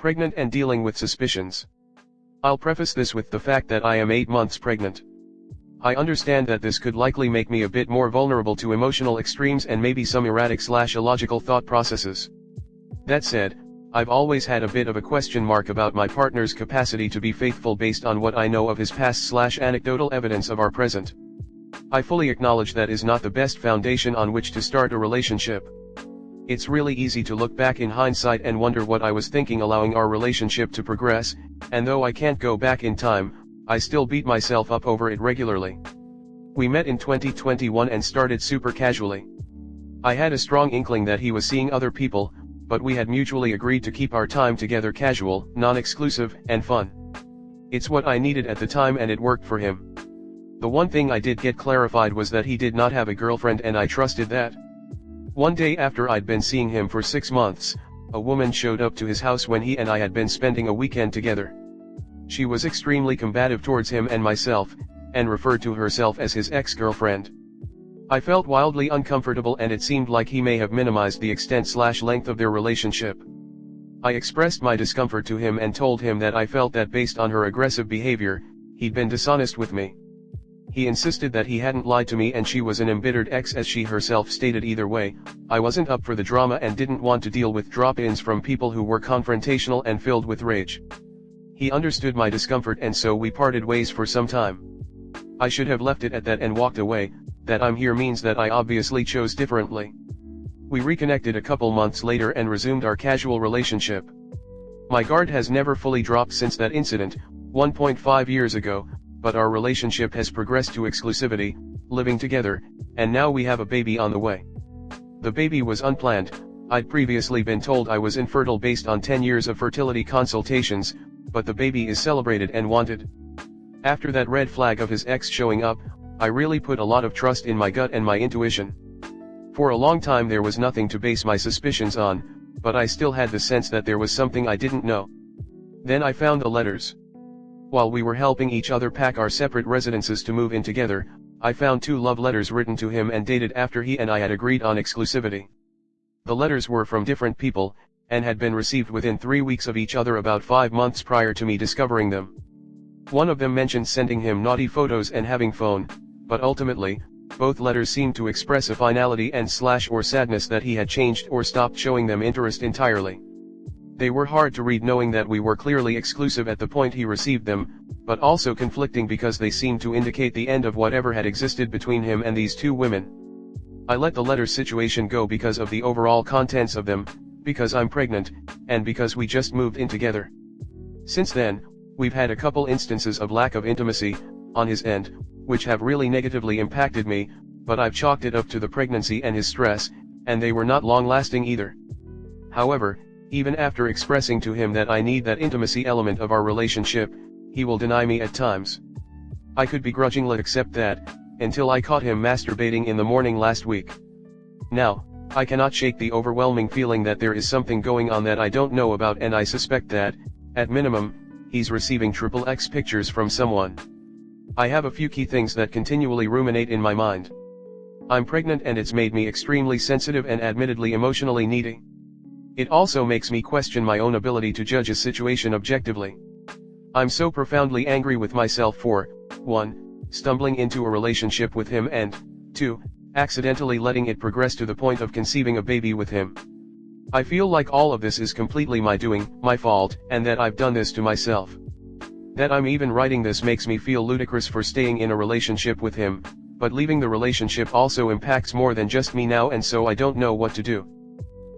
pregnant and dealing with suspicions. I'll preface this with the fact that I am 8 months pregnant. I understand that this could likely make me a bit more vulnerable to emotional extremes and maybe some erratic/illogical thought processes. That said, I've always had a bit of a question mark about my partner's capacity to be faithful based on what I know of his past/anecdotal evidence of our present. I fully acknowledge that is not the best foundation on which to start a relationship. It's really easy to look back in hindsight and wonder what I was thinking allowing our relationship to progress, and though I can't go back in time, I still beat myself up over it regularly. We met in 2021 and started super casually. I had a strong inkling that he was seeing other people, but we had mutually agreed to keep our time together casual, non-exclusive, and fun. It's what I needed at the time and it worked for him. The one thing I did get clarified was that he did not have a girlfriend and I trusted that. One day after I'd been seeing him for 6 months, a woman showed up to his house when he and I had been spending a weekend together. She was extremely combative towards him and myself, and referred to herself as his ex-girlfriend. I felt wildly uncomfortable and it seemed like he may have minimized the extent/length of their relationship. I expressed my discomfort to him and told him that I felt that based on her aggressive behavior, he'd been dishonest with me. He insisted that he hadn't lied to me and she was an embittered ex as she herself stated. Either way, I wasn't up for the drama and didn't want to deal with drop-ins from people who were confrontational and filled with rage. He understood my discomfort and so we parted ways for some time. I should have left it at that and walked away. That I'm here means that I obviously chose differently. We reconnected a couple months later and resumed our casual relationship. My guard has never fully dropped since that incident, 1.5 years ago, but our relationship has progressed to exclusivity, living together, and now we have a baby on the way. The baby was unplanned. I'd previously been told I was infertile based on 10 years of fertility consultations, but the baby is celebrated and wanted. After that red flag of his ex showing up, I really put a lot of trust in my gut and my intuition. For a long time there was nothing to base my suspicions on, but I still had the sense that there was something I didn't know. Then I found the letters. While we were helping each other pack our separate residences to move in together, I found 2 love letters written to him and dated after he and I had agreed on exclusivity. The letters were from different people, and had been received within 3 weeks of each other about 5 months prior to me discovering them. One of them mentioned sending him naughty photos and having phone, but ultimately, both letters seemed to express a finality and/or sadness that he had changed or stopped showing them interest entirely. They were hard to read knowing that we were clearly exclusive at the point he received them, but also conflicting because they seemed to indicate the end of whatever had existed between him and these 2 women. I let the letter situation go because of the overall contents of them, because I'm pregnant, and because we just moved in together. Since then, we've had a couple instances of lack of intimacy, on his end, which have really negatively impacted me, but I've chalked it up to the pregnancy and his stress, and they were not long-lasting either. However, even after expressing to him that I need that intimacy element of our relationship, he will deny me at times. I could begrudgingly accept that, until I caught him masturbating in the morning last week. Now, I cannot shake the overwhelming feeling that there is something going on that I don't know about, and I suspect that, at minimum, he's receiving XXX pictures from someone. I have a few key things that continually ruminate in my mind. I'm pregnant and it's made me extremely sensitive and admittedly emotionally needy. It also makes me question my own ability to judge a situation objectively. I'm so profoundly angry with myself for, 1, stumbling into a relationship with him and, 2, accidentally letting it progress to the point of conceiving a baby with him. I feel like all of this is completely my doing, my fault, and that I've done this to myself. That I'm even writing this makes me feel ludicrous for staying in a relationship with him, but leaving the relationship also impacts more than just me now, and so I don't know what to do.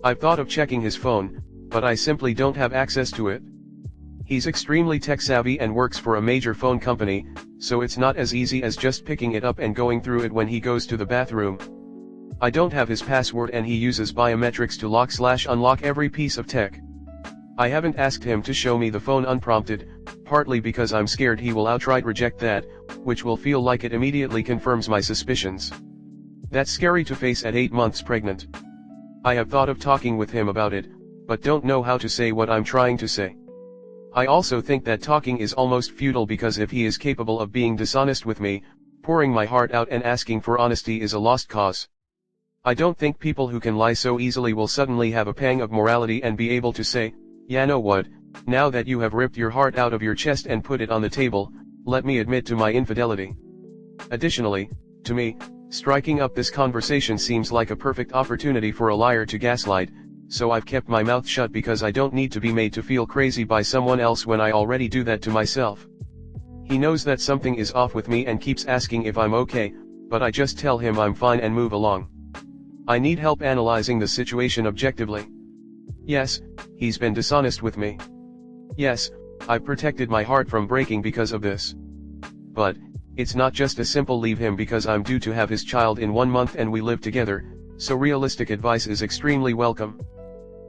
I've thought of checking his phone, but I simply don't have access to it. He's extremely tech-savvy and works for a major phone company, so it's not as easy as just picking it up and going through it when he goes to the bathroom. I don't have his password and he uses biometrics to lock/unlock every piece of tech. I haven't asked him to show me the phone unprompted, partly because I'm scared he will outright reject that, which will feel like it immediately confirms my suspicions. That's scary to face at 8 months pregnant. I have thought of talking with him about it, but don't know how to say what I'm trying to say. I also think that talking is almost futile because if he is capable of being dishonest with me, pouring my heart out and asking for honesty is a lost cause. I don't think people who can lie so easily will suddenly have a pang of morality and be able to say, yeah, know what, Now that you have ripped your heart out of your chest and put it on the table, let me admit to my infidelity. Additionally, to me, striking up this conversation seems like a perfect opportunity for a liar to gaslight, so I've kept my mouth shut because I don't need to be made to feel crazy by someone else when I already do that to myself. He knows that something is off with me and keeps asking if I'm okay, but I just tell him I'm fine and move along. I need help analyzing the situation objectively. Yes, he's been dishonest with me. Yes, I've protected my heart from breaking because of this. But, it's not just a simple leave him because I'm due to have his child in 1 month and we live together, so realistic advice is extremely welcome.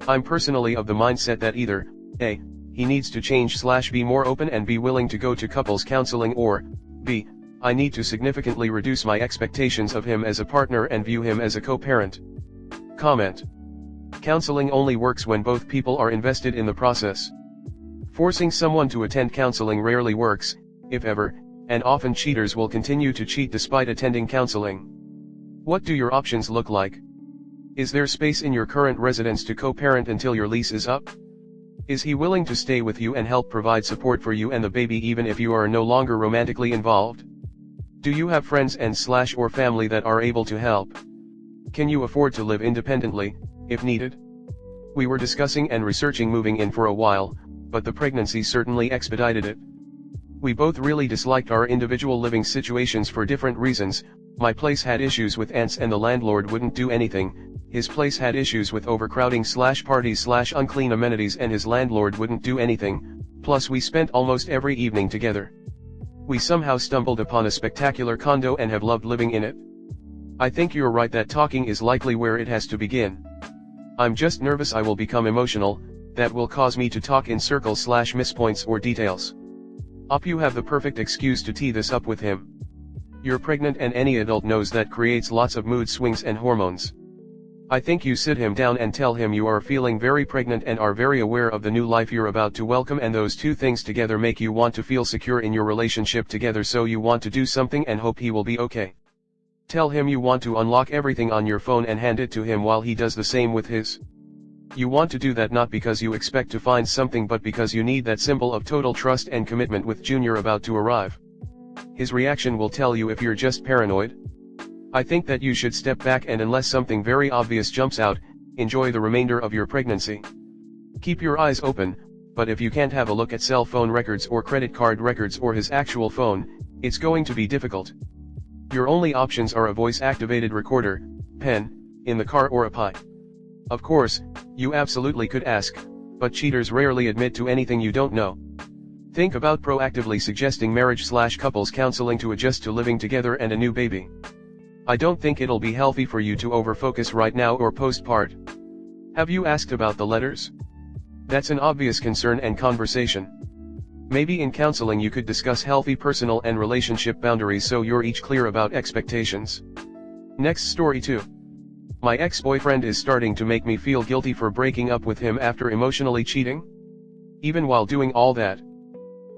I'm personally of the mindset that either, A, he needs to change/be more open and be willing to go to couples counseling, or, B, I need to significantly reduce my expectations of him as a partner and view him as a co-parent. Comment. Counseling only works when both people are invested in the process. Forcing someone to attend counseling rarely works, if ever, and often cheaters will continue to cheat despite attending counseling. What do your options look like? Is there space in your current residence to co-parent until your lease is up? Is he willing to stay with you and help provide support for you and the baby even if you are no longer romantically involved? Do you have friends and/or family that are able to help? Can you afford to live independently, if needed? We were discussing and researching moving in for a while, but the pregnancy certainly expedited it. We both really disliked our individual living situations for different reasons. My place had issues with ants and the landlord wouldn't do anything. His place had issues with overcrowding/parties/unclean amenities and his landlord wouldn't do anything, plus we spent almost every evening together. We somehow stumbled upon a spectacular condo and have loved living in it. I think you're right that talking is likely where it has to begin. I'm just nervous I will become emotional, that will cause me to talk in circles/miss points or details. You have the perfect excuse to tee this up with him. You're pregnant and any adult knows that creates lots of mood swings and hormones. I think you sit him down and tell him you are feeling very pregnant and are very aware of the new life you're about to welcome, and those two things together make you want to feel secure in your relationship together, so you want to do something and hope he will be okay. Tell him you want to unlock everything on your phone and hand it to him while he does the same with his. You want to do that not because you expect to find something but because you need that symbol of total trust and commitment with Junior about to arrive. His reaction will tell you if you're just paranoid. I think that you should step back and, unless something very obvious jumps out, enjoy the remainder of your pregnancy. Keep your eyes open, but if you can't have a look at cell phone records or credit card records or his actual phone, it's going to be difficult. Your only options are a voice-activated recorder, pen, in the car, or a pie. Of course, you absolutely could ask, but cheaters rarely admit to anything you don't know. Think about proactively suggesting marriage/couples counseling to adjust to living together and a new baby. I don't think it'll be healthy for you to overfocus right now or postpart. Have you asked about the letters? That's an obvious concern and conversation. Maybe in counseling you could discuss healthy personal and relationship boundaries so you're each clear about expectations. Next story 2. My ex-boyfriend is starting to make me feel guilty for breaking up with him after emotionally cheating. Even while doing all that.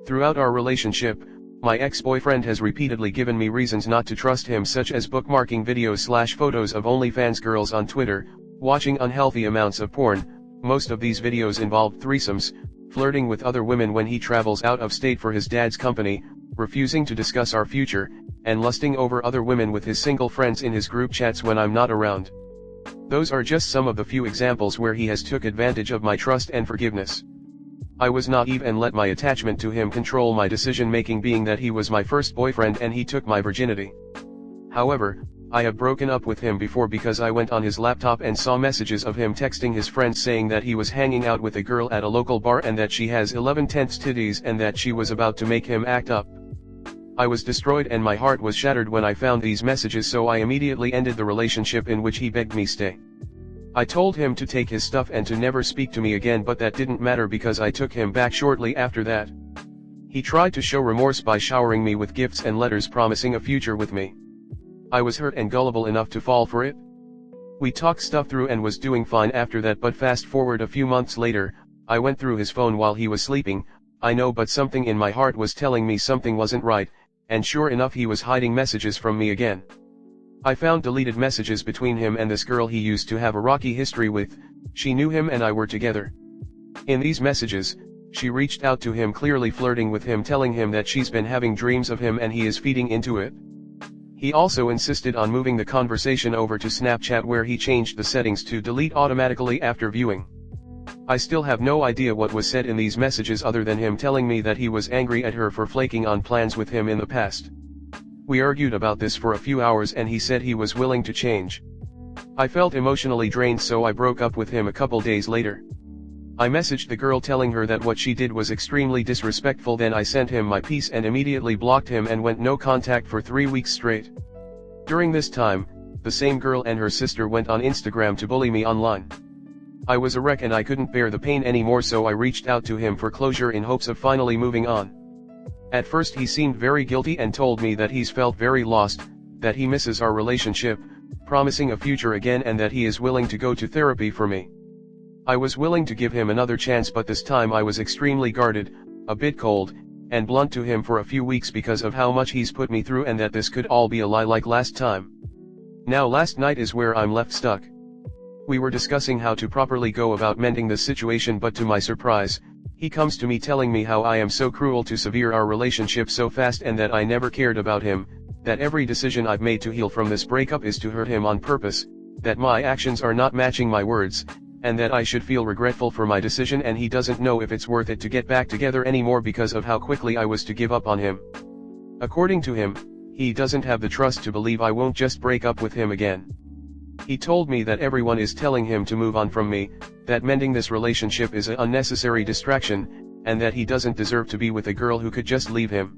Throughout our relationship, my ex-boyfriend has repeatedly given me reasons not to trust him, such as bookmarking videos/photos of OnlyFans girls on Twitter, watching unhealthy amounts of porn, most of these videos involved threesomes, flirting with other women when he travels out of state for his dad's company, refusing to discuss our future, and lusting over other women with his single friends in his group chats when I'm not around. Those are just some of the few examples where he has took advantage of my trust and forgiveness. I was naive and let my attachment to him control my decision-making, being that he was my first boyfriend and he took my virginity. However, I have broken up with him before because I went on his laptop and saw messages of him texting his friends saying that he was hanging out with a girl at a local bar and that she has 11/10 titties and that she was about to make him act up. I was destroyed and my heart was shattered when I found these messages, so I immediately ended the relationship in which he begged me stay. I told him to take his stuff and to never speak to me again, but that didn't matter because I took him back shortly after that. He tried to show remorse by showering me with gifts and letters promising a future with me. I was hurt and gullible enough to fall for it. We talked stuff through and was doing fine after that, but fast forward a few months later, I went through his phone while he was sleeping. I know, but something in my heart was telling me something wasn't right, and sure enough he was hiding messages from me again. I found deleted messages between him and this girl he used to have a rocky history with. She knew him and I were together. In these messages, She reached out to him, clearly flirting with him, telling him that she's been having dreams of him and he is feeding into it. He also insisted on moving the conversation over to Snapchat, where he changed the settings to delete automatically after viewing. I still have no idea what was said in these messages other than him telling me that he was angry at her for flaking on plans with him in the past. We argued about this for a few hours and he said he was willing to change. I felt emotionally drained, so I broke up with him a couple days later. I messaged the girl telling her that what she did was extremely disrespectful. Then I sent him my piece and immediately blocked him and went no contact for 3 weeks straight. During this time, the same girl and her sister went on Instagram to bully me online. I was a wreck and I couldn't bear the pain anymore, so I reached out to him for closure in hopes of finally moving on. At first he seemed very guilty and told me that he's felt very lost, that he misses our relationship, promising a future again, and that he is willing to go to therapy for me. I was willing to give him another chance, but this time I was extremely guarded, a bit cold, and blunt to him for a few weeks because of how much he's put me through, and that this could all be a lie like last time. Now last night is where I'm left stuck. We were discussing how to properly go about mending this situation, but to my surprise, he comes to me telling me how I am so cruel to sever our relationship so fast and that I never cared about him, that every decision I've made to heal from this breakup is to hurt him on purpose, that my actions are not matching my words, and that I should feel regretful for my decision, and he doesn't know if it's worth it to get back together anymore because of how quickly I was to give up on him. According to him, he doesn't have the trust to believe I won't just break up with him again. He told me that everyone is telling him to move on from me, that mending this relationship is an unnecessary distraction, and that he doesn't deserve to be with a girl who could just leave him.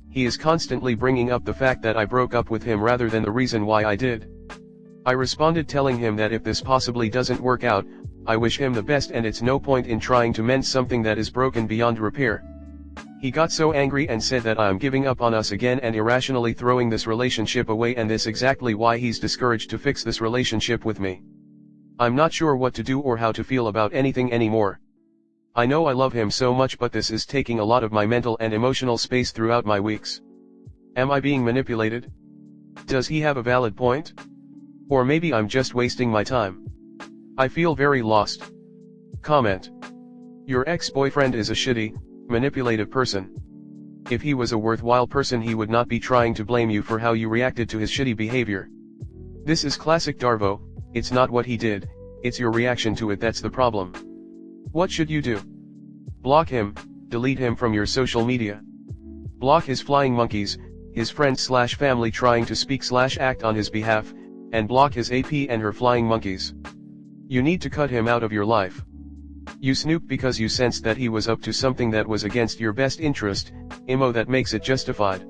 He is constantly bringing up the fact that I broke up with him rather than the reason why I did. I responded telling him that if this possibly doesn't work out, I wish him the best and it's no point in trying to mend something that is broken beyond repair. He got so angry and said that I'm giving up on us again and irrationally throwing this relationship away, and this exactly why he's discouraged to fix this relationship with me. I'm not sure what to do or how to feel about anything anymore. I know I love him so much, but this is taking a lot of my mental and emotional space throughout my weeks. Am I being manipulated? Does he have a valid point? Or maybe I'm just wasting my time. I feel very lost. Comment. Your ex-boyfriend is a shitty, manipulative person. If he was a worthwhile person, he would not be trying to blame you for how you reacted to his shitty behavior. This is classic Darvo. It's not what he did, it's your reaction to it that's the problem. What should you do? Block him, delete him from your social media. Block his flying monkeys, his friends/family trying to speak/act on his behalf, and block his AP and her flying monkeys. You need to cut him out of your life. You snooped because you sensed that he was up to something that was against your best interest, imo that makes it justified.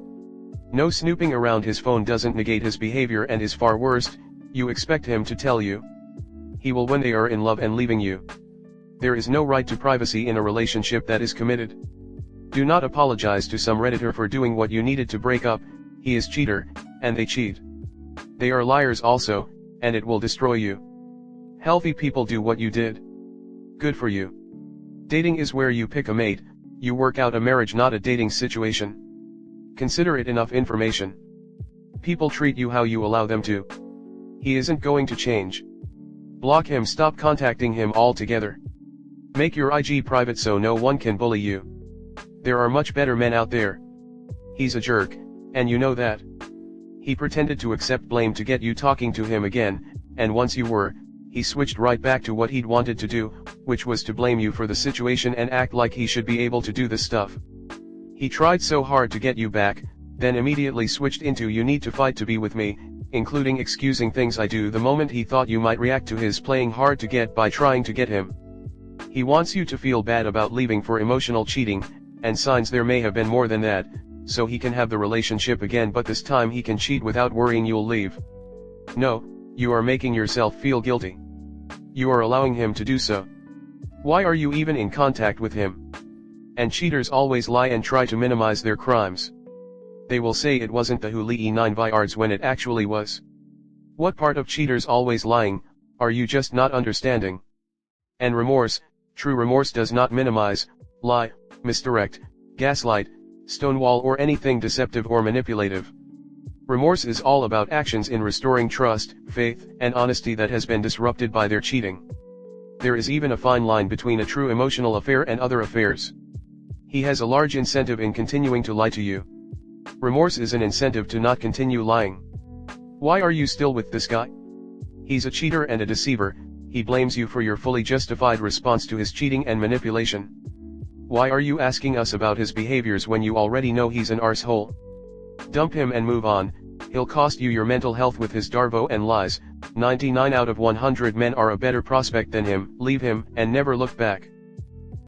No, snooping around his phone doesn't negate his behavior and is far worse, you expect him to tell you. He will when they are in love and leaving you. There is no right to privacy in a relationship that is committed. Do not apologize to some Redditor for doing what you needed to break up. He is cheater, and they cheat. They are liars also, and it will destroy you. Healthy people do what you did. Good for you. Dating is where you pick a mate, you work out a marriage, not a dating situation. Consider it enough information. People treat you how you allow them to. He isn't going to change. Block him, stop contacting him altogether. Make your IG private so no one can bully you. There are much better men out there. He's a jerk, and you know that. He pretended to accept blame to get you talking to him again, and once you were, he switched right back to what he'd wanted to do, which was to blame you for the situation and act like he should be able to do this stuff. He tried so hard to get you back, then immediately switched into you need to fight to be with me, including excusing things I do the moment he thought you might react to his playing hard to get by trying to get him. He wants you to feel bad about leaving for emotional cheating, and signs there may have been more than that, so he can have the relationship again, but this time he can cheat without worrying you'll leave. No, you are making yourself feel guilty. You are allowing him to do so. Why are you even in contact with him? And cheaters always lie and try to minimize their crimes. They will say it wasn't the Huli 9 Vyards when it actually was. What part of cheaters always lying, are you just not understanding? And remorse, true remorse does not minimize, lie, misdirect, gaslight, stonewall or anything deceptive or manipulative. Remorse is all about actions in restoring trust, faith, and honesty that has been disrupted by their cheating. There is even a fine line between a true emotional affair and other affairs. He has a large incentive in continuing to lie to you. Remorse is an incentive to not continue lying. Why are you still with this guy? He's a cheater and a deceiver. He blames you for your fully justified response to his cheating and manipulation. Why are you asking us about his behaviors when you already know he's an arsehole? Dump him and move on. He'll cost you your mental health with his darvo and lies. 99 out of 100 men are a better prospect than him. Leave him, and never look back.